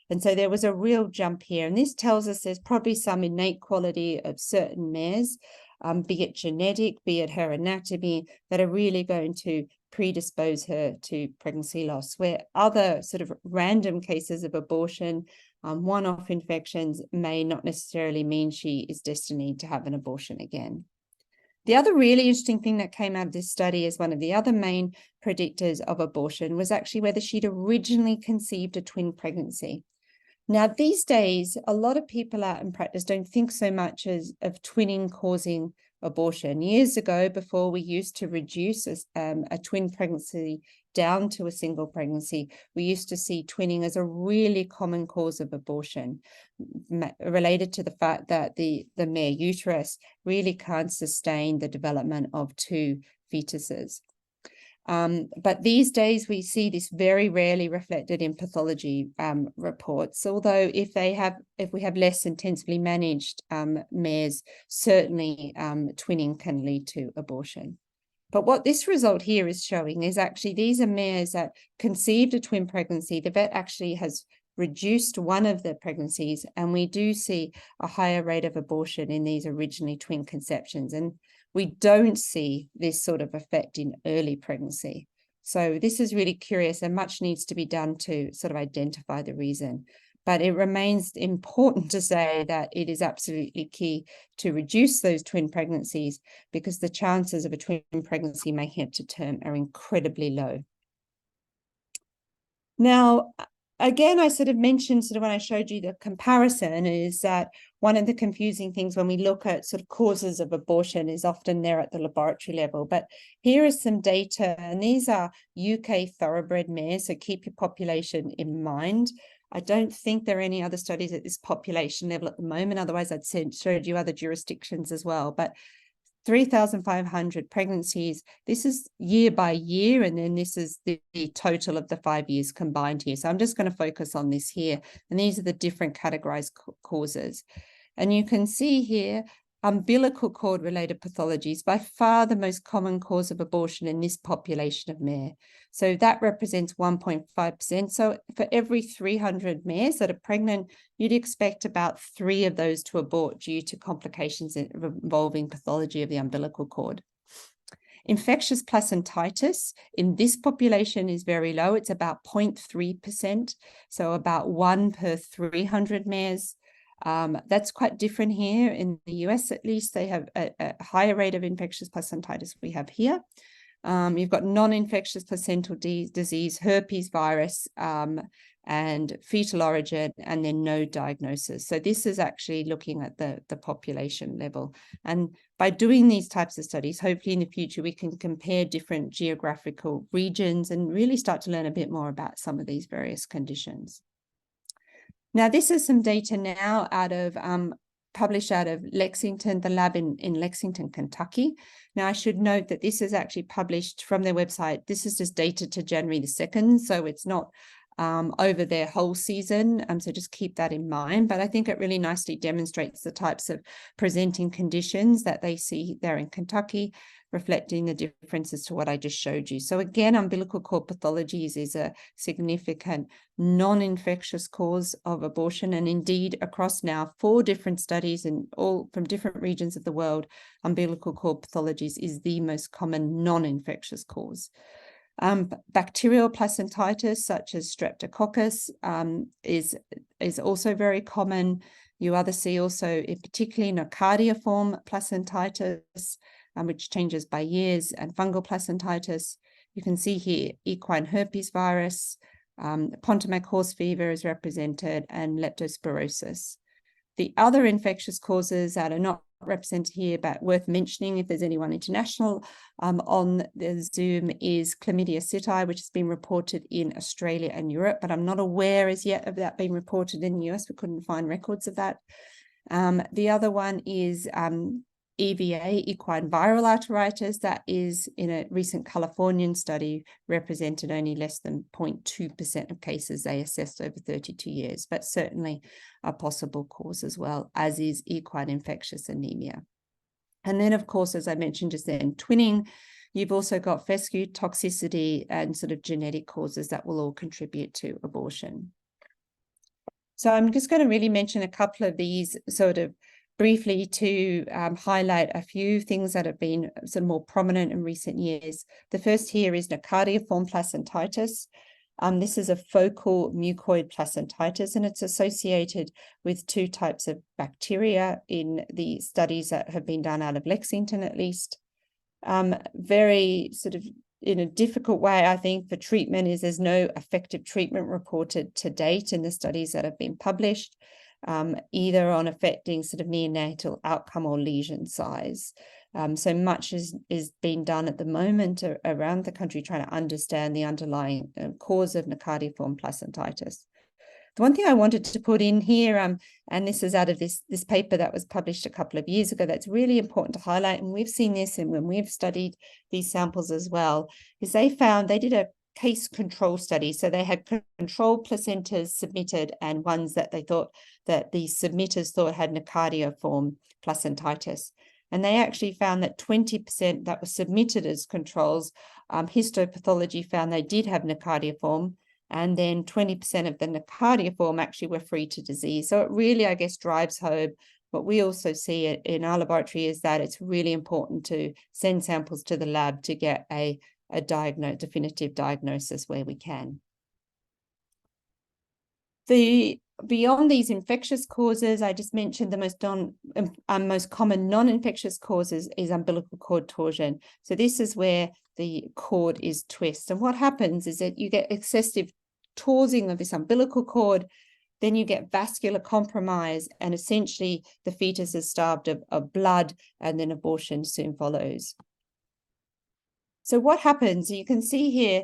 And so there was a real jump here. And this tells us there's probably some innate quality of certain mares, be it genetic, be it her anatomy, that are really going to predispose her to pregnancy loss, where other sort of random cases of abortion, one-off infections, may not necessarily mean she is destined to have an abortion again. The other really interesting thing that came out of this study as one of the other main predictors of abortion was actually whether she'd originally conceived a twin pregnancy. Now, these days, a lot of people out in practice don't think so much of twinning causing abortion. Years ago, before we used to reduce a twin pregnancy down to a single pregnancy, we used to see twinning as a really common cause of abortion, related to the fact that the mare uterus really can't sustain the development of 2 fetuses. But these days we see this very rarely reflected in pathology reports, although if we have less intensively managed mares, certainly twinning can lead to abortion. But what this result here is showing is actually these are mares that conceived a twin pregnancy. The vet actually has reduced one of the pregnancies, and we do see a higher rate of abortion in these originally twin conceptions. And we don't see this sort of effect in early pregnancy. So this is really curious, and much needs to be done to sort of identify the reason. But it remains important to say that it is absolutely key to reduce those twin pregnancies, because the chances of a twin pregnancy making it to term are incredibly low. Now, again, I sort of mentioned when I showed you the comparison is that one of the confusing things when we look at sort of causes of abortion is often they're at the laboratory level. But here is some data, and these are UK thoroughbred mares, so keep your population in mind. I don't think there are any other studies at this population level at the moment. Otherwise, I'd showed you other jurisdictions as well. But 3,500 pregnancies. This is year by year, and then this is the total of the 5 years combined here. So I'm just going to focus on this here. And these are the different categorized causes. And you can see here, umbilical cord related pathology is by far the most common cause of abortion in this population of mare. So that represents 1.5%. So for every 300 mares that are pregnant, you'd expect about 3 of those to abort due to complications involving pathology of the umbilical cord. Infectious placentitis in this population is very low. It's about 0.3%, so about 1 per 300 mares. That's quite different here in the US, at least. They have a higher rate of infectious placentitis we have here. You've got non-infectious placental disease, herpes virus, and fetal origin, and then no diagnosis. So this is actually looking at the population level. And by doing these types of studies, hopefully in the future, we can compare different geographical regions and really start to learn a bit more about some of these various conditions. Now, this is some data now published out of Lexington, the lab in Lexington, Kentucky. Now, I should note that this is actually published from their website. This is just data to January the 2nd, so it's not over their whole season. So just keep that in mind. But I think it really nicely demonstrates the types of presenting conditions that they see there in Kentucky, reflecting the differences to what I just showed you. So again, umbilical cord pathologies is a significant non-infectious cause of abortion. And indeed, across now 4 different studies and all from different regions of the world, umbilical cord pathologies is the most common non-infectious cause. Bacterial placentitis, such as streptococcus, is also very common. You see also, particularly nocardiiform placentitis, which changes by years, and fungal placentitis. You can see here equine herpes virus, Pontomac horse fever is represented, and leptospirosis. The other infectious causes that are not represented here, but worth mentioning if there's anyone international on the Zoom, is chlamydia sitae, which has been reported in Australia and Europe, but I'm not aware as yet of that being reported in the US. We couldn't find records of that. The other one is EVA, equine viral arteritis, that is in a recent Californian study represented only less than 0.2% of cases they assessed over 32 years, but certainly a possible cause as well, as is equine infectious anemia. And then, of course, as I mentioned just then, twinning, you've also got fescue toxicity and sort of genetic causes that will all contribute to abortion. So I'm just going to really mention a couple of these sort of briefly to highlight a few things that have been sort of more prominent in recent years. The first here is nocardiiform placentitis. This is a focal mucoid placentitis, and it's associated with 2 types of bacteria in the studies that have been done out of Lexington, at least. Very sort of in a difficult way, I think, for treatment is there's no effective treatment reported to date in the studies that have been published, either on affecting sort of neonatal outcome or lesion size. So much is being done at the moment around the country trying to understand the underlying cause of nocardiiform placentitis. The one thing I wanted to put in here, and this is out of this paper that was published a couple of years ago, that's really important to highlight, and we've seen this and when we've studied these samples as well, is they did a case control study. So they had control placentas submitted and ones that they thought that the submitters thought had nocardiiform placentitis. And they actually found that 20% that were submitted as controls, histopathology found they did have nocardiiform, and then 20% of the nocardiiform actually were free to disease. So it really, I guess, drives home what we also see in our laboratory is that it's really important to send samples to the lab to get a definitive diagnosis where we can. Beyond these infectious causes, I just mentioned the most common non-infectious causes is umbilical cord torsion. So this is where the cord is twisted. And what happens is that you get excessive torsing of this umbilical cord, then you get vascular compromise, and essentially the fetus is starved of blood, and then abortion soon follows. So what happens, you can see here,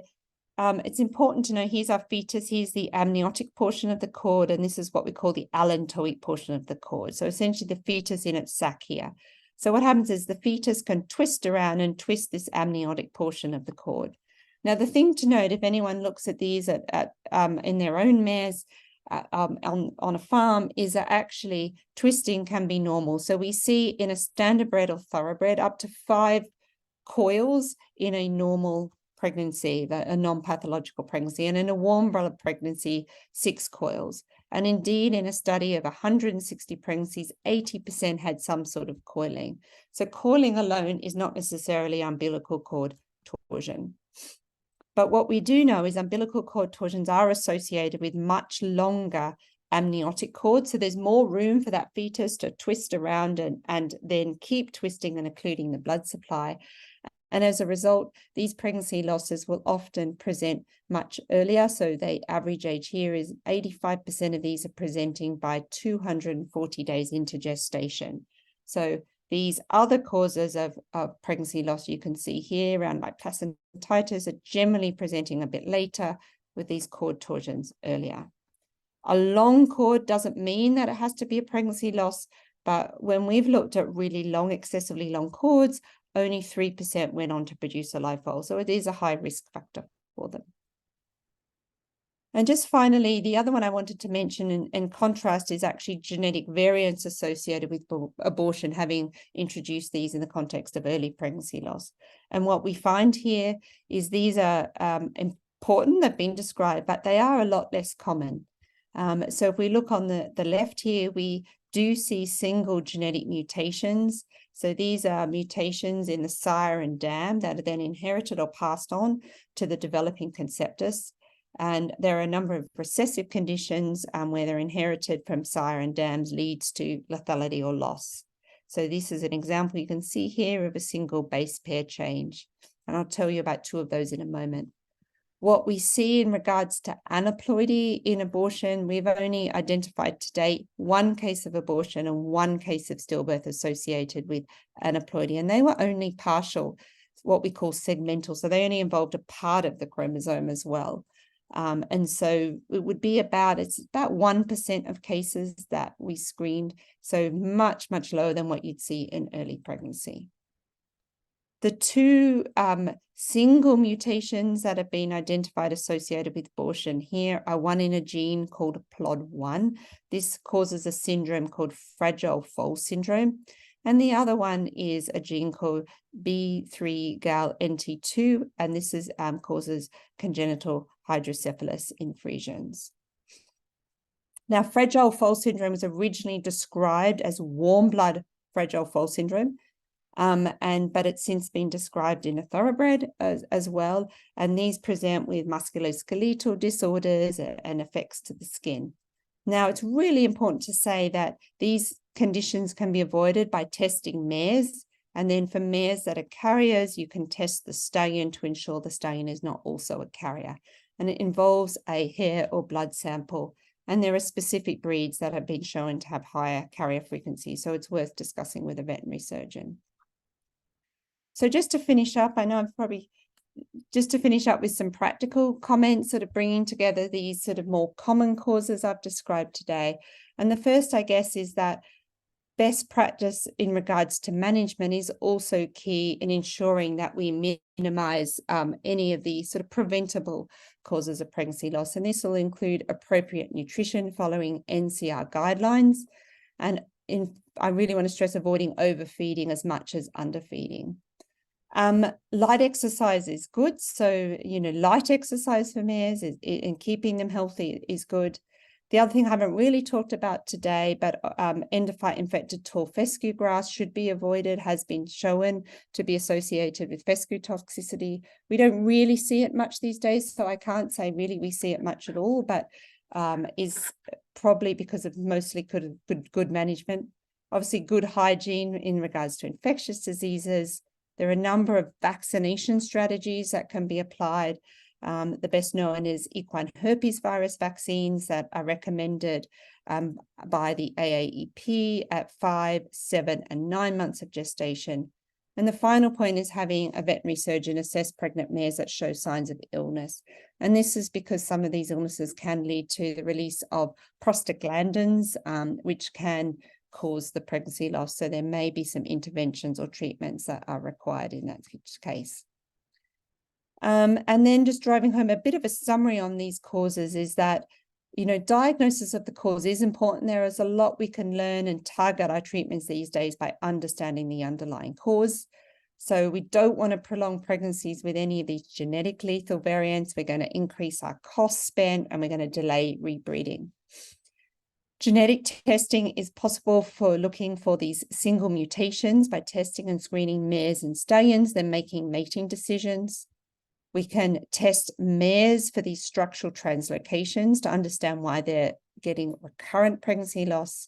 it's important to know, here's our fetus, here's the amniotic portion of the cord, and this is what we call the allantoic portion of the cord. So essentially the fetus in its sac here. So what happens is the fetus can twist around and twist this amniotic portion of the cord. Now, the thing to note, if anyone looks at these in their own mares on a farm, is that actually twisting can be normal. So we see in a standardbred or thoroughbred up to 5 coils in a normal pregnancy, a non-pathological pregnancy, and in a warm blood pregnancy, 6 coils. And indeed, in a study of 160 pregnancies, 80% had some sort of coiling. So coiling alone is not necessarily umbilical cord torsion. But what we do know is umbilical cord torsions are associated with much longer amniotic cord. So there's more room for that fetus to twist around and then keep twisting and occluding the blood supply. And as a result, these pregnancy losses will often present much earlier. So the average age here is 85% of these are presenting by 240 days into gestation. So these other causes of pregnancy loss you can see here around like placentitis are generally presenting a bit later, with these cord torsions earlier. A long cord doesn't mean that it has to be a pregnancy loss, but when we've looked at really long, excessively long cords, only 3% went on to produce a live foal. So it is a high risk factor for them. And just finally, the other one I wanted to mention in contrast is actually genetic variants associated with abortion, having introduced these in the context of early pregnancy loss. And what we find here is these are important, they've been described, but they are a lot less common. So if we look on the left here, we do see single genetic mutations. So these are mutations in the sire and dam that are then inherited or passed on to the developing conceptus. And there are a number of recessive conditions where they're inherited from sire and dams leads to lethality or loss. So this is an example you can see here of a single base pair change. And I'll tell you about two of those in a moment. What we see in regards to aneuploidy in abortion, we've only identified to date one case of abortion and one case of stillbirth associated with aneuploidy, and they were only partial, what we call segmental. So they only involved a part of the chromosome as well. And so it would be it's about 1% of cases that we screened. So much, much lower than what you'd see in early pregnancy. The two single mutations that have been identified associated with abortion here are one in a gene called PLOD1. This causes a syndrome called fragile foal syndrome. And the other one is a gene called B3-gal-NT2, and this is causes congenital hydrocephalus in Friesians. Now, fragile foal syndrome was originally described as warm blood fragile foal syndrome, but it's since been described in a thoroughbred as well, and these present with musculoskeletal disorders and effects to the skin. Now, it's really important to say that these conditions can be avoided by testing mares, and then for mares that are carriers, you can test the stallion to ensure the stallion is not also a carrier, and it involves a hair or blood sample, and there are specific breeds that have been shown to have higher carrier frequency, so it's worth discussing with a veterinary surgeon. So just to finish up, I know I'm probably just to finish up with some practical comments, sort of bringing together these sort of more common causes I've described today. And the first, I guess, is that best practice in regards to management is also key in ensuring that we minimize any of the sort of preventable causes of pregnancy loss. And this will include appropriate nutrition following NCR guidelines. And I really want to stress avoiding overfeeding as much as underfeeding. Light exercise is good. So, light exercise for mares and keeping them healthy is good. The other thing I haven't really talked about today, but endophyte infected tall fescue grass should be avoided, has been shown to be associated with fescue toxicity. We don't really see it much these days, so I can't say really we see it much at all, but is probably because of mostly good management. Obviously, good hygiene in regards to infectious diseases. There are a number of vaccination strategies that can be applied. The best known is equine herpes virus vaccines that are recommended by the AAEP at 5, 7, and 9 months of gestation. And the final point is having a veterinary surgeon assess pregnant mares that show signs of illness. And this is because some of these illnesses can lead to the release of prostaglandins, which can cause the pregnancy loss. So there may be some interventions or treatments that are required in that case. And then just driving home a bit of a summary on these causes is that, diagnosis of the cause is important. There is a lot we can learn and target our treatments these days by understanding the underlying cause. So we don't want to prolong pregnancies with any of these genetic lethal variants. We're going to increase our cost spent and we're going to delay rebreeding. Genetic testing is possible for looking for these single mutations by testing and screening mares and stallions, then making mating decisions. We can test mares for these structural translocations to understand why they're getting recurrent pregnancy loss.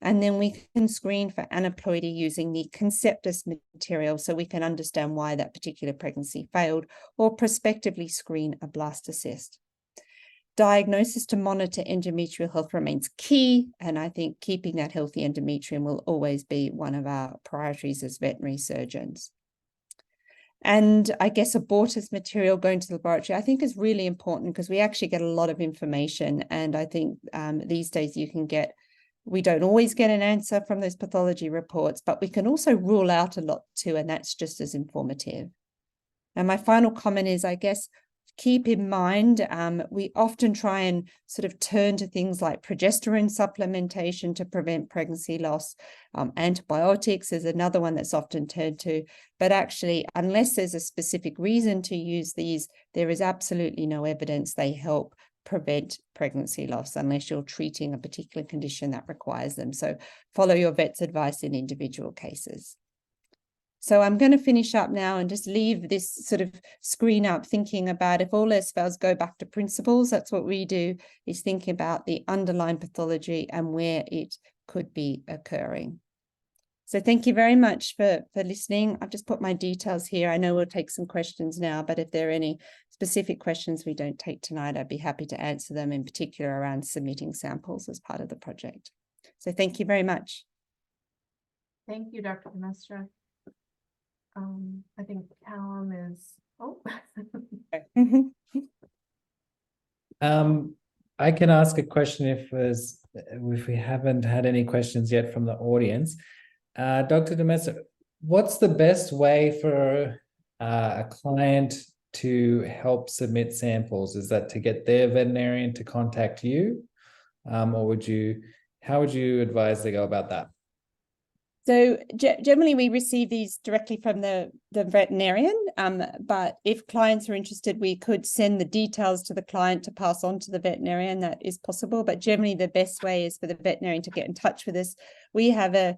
And then we can screen for aneuploidy using the conceptus material so we can understand why that particular pregnancy failed, or prospectively screen a blastocyst. Diagnosis to monitor endometrial health remains key, and I think keeping that healthy endometrium will always be one of our priorities as veterinary surgeons. And I guess abortus material going to the laboratory, I think is really important because we actually get a lot of information. And I think these days we don't always get an answer from those pathology reports, but we can also rule out a lot too, and that's just as informative. And my final comment is, I guess, keep in mind, we often try and sort of turn to things like progesterone supplementation to prevent pregnancy loss. Antibiotics is another one that's often turned to, but actually, unless there's a specific reason to use these, there is absolutely no evidence they help prevent pregnancy loss unless you're treating a particular condition that requires them. So follow your vet's advice in individual cases. So I'm going to finish up now and just leave this sort of screen up thinking about if all else fails, go back to principles. That's what we do, is think about the underlying pathology and where it could be occurring. So thank you very much for listening. I've just put my details here. I know we'll take some questions now, but if there are any specific questions we don't take tonight, I'd be happy to answer them, in particular around submitting samples as part of the project. So thank you very much. Thank you, Dr. de Mestre. I think Callum is, I can ask a question if we haven't had any questions yet from the audience. Dr. de Mestre, what's the best way for a client to help submit samples? Is that to get their veterinarian to contact you? Or how would you advise they go about that? So generally we receive these directly from the veterinarian, but if clients are interested, we could send the details to the client to pass on to the veterinarian. That is possible, but generally the best way is for the veterinarian to get in touch with us. We have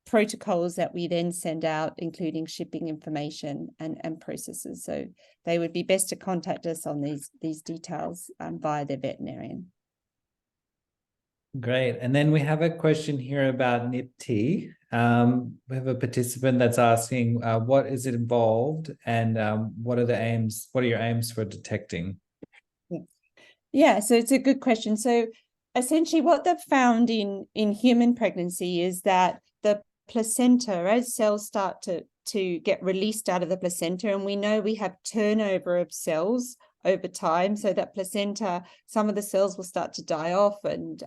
protocols that we then send out, including shipping information and processes. So they would be best to contact us on these details via their veterinarian. Great. And then we have a question here about NIPT. We have a participant that's asking, what is it involved, and what are your aims for detecting? Yeah, so it's a good question. So essentially what they've found in human pregnancy is that the placenta, as cells start to get released out of the placenta, and we know we have turnover of cells over time, so that placenta, some of the cells will start to die off, and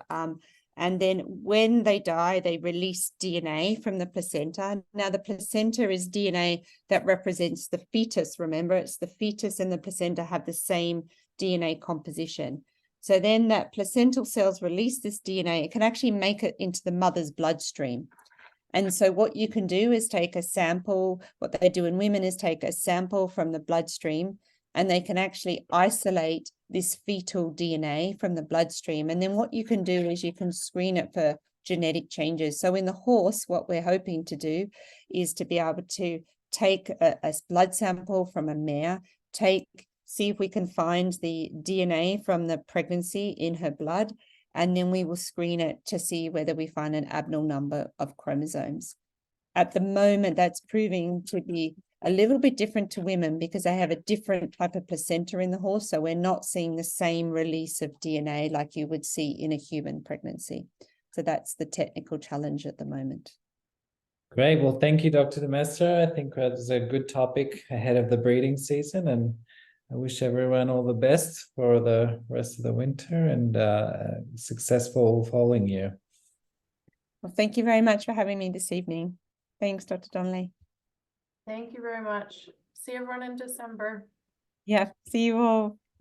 then when they die, they release DNA from the placenta. Now the placenta is DNA that represents the fetus. Remember, it's the fetus and the placenta have the same DNA composition. So then that placental cells release this DNA, it can actually make it into the mother's bloodstream. And so what you can do is take a sample. What they do in women is take a sample from the bloodstream, and they can actually isolate this fetal DNA from the bloodstream. And then what you can do is you can screen it for genetic changes. So in the horse, what we're hoping to do is to be able to take a blood sample from a mare, see if we can find the DNA from the pregnancy in her blood, and then we will screen it to see whether we find an abnormal number of chromosomes. At the moment, that's proving to be a little bit different to women because they have a different type of placenta in the horse. So we're not seeing the same release of DNA like you would see in a human pregnancy. So that's the technical challenge at the moment. Great. Well, thank you, Dr. de Mestre. I think that was a good topic ahead of the breeding season, and I wish everyone all the best for the rest of the winter and a successful following year. Well, thank you very much for having me this evening. Thanks, Dr. Donnelly. Thank you very much. See everyone in December. Yeah, see you all.